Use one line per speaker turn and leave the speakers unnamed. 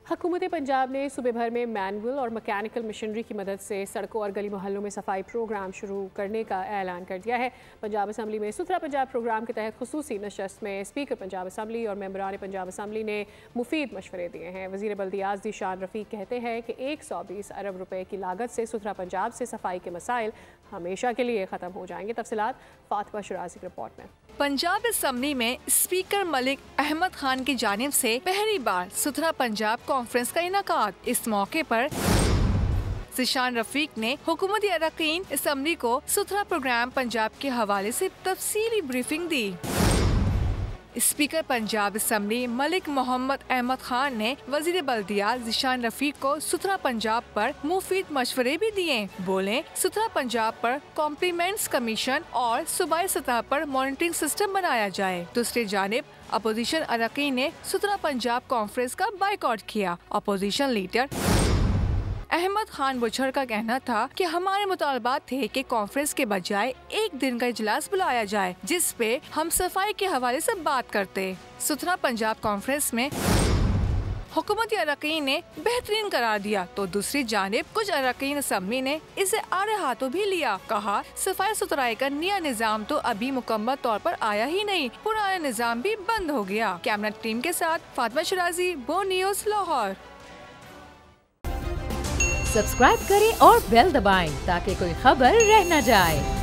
हुकूमत पंजाब ने सूबे भर में मैनुअल और मैकेनिकल मशीनरी की मदद से सड़कों और गली मोहल्लों में सफाई प्रोग्राम शुरू करने का ऐलान कर दिया है। पंजाब असम्बली में सुथरा पंजाब प्रोग्राम के तहत खुसूसी नशस्त में स्पीकर पंजाब असम्बली और मेंबरान पंजाब असम्बली ने मुफीद मशवरे दिए हैं। वज़ीर बल्दियात ज़ीशान रफ़ीक कहते हैं कि 120 अरब रुपए की लागत से सुथरा पंजाब से सफाई के मसाइल हमेशा के लिए ख़त्म हो जाएंगे। तफसीलात फातिमा शराजी की रिपोर्ट में।
पंजाब असम्बली में स्पीकर मलिक अहमद खान की जानिब से पहली बार सुथरा पंजाब कॉन्फ्रेंस का इनाकाद। इस मौके पर ज़ीशान रफ़ीक ने हुकूमती अरकान असम्बली को सुथरा प्रोग्राम पंजाब के हवाले से तफसीली ब्रीफिंग दी। स्पीकर पंजाब असम्बली मलिक मोहम्मद अहमद खान ने वज़ीर बल्दियात ज़ीशान रफ़ीक को सुथरा पंजाब पर मुफीद मशवरे भी दिए। बोले, सुथरा पंजाब पर कॉम्प्लीमेंट्स कमीशन और सूबाई सतह पर मॉनिटरिंग सिस्टम बनाया जाए। दूसरी जानिब अपोजिशन अरकान ने सुथरा पंजाब कॉन्फ्रेंस का बाइकआउट किया। अपोजिशन लीडर अहमद खान बुछड़ का कहना था कि हमारे मुतालबात थे कि कॉन्फ्रेंस के बजाय एक दिन का इजलास बुलाया जाए जिस पे हम सफाई के हवाले से बात करते। सुथरा पंजाब कॉन्फ्रेंस में हुकूमती अरकान ने बेहतरीन करार दिया तो दूसरी जानिब कुछ अरकान असम्बली ने इसे आड़े हाथों भी लिया। कहा, सफाई सुथराई का नया निज़ाम तो अभी मुकम्मल तौर पर आया ही नहीं, पुराना निज़ाम भी बंद हो गया। कैबिनेट टीम के साथ फातिमा शराजी, बो न्यूज़, लाहौर।
सब्सक्राइब करें और बेल दबाएं ताकि कोई खबर रह न जाए।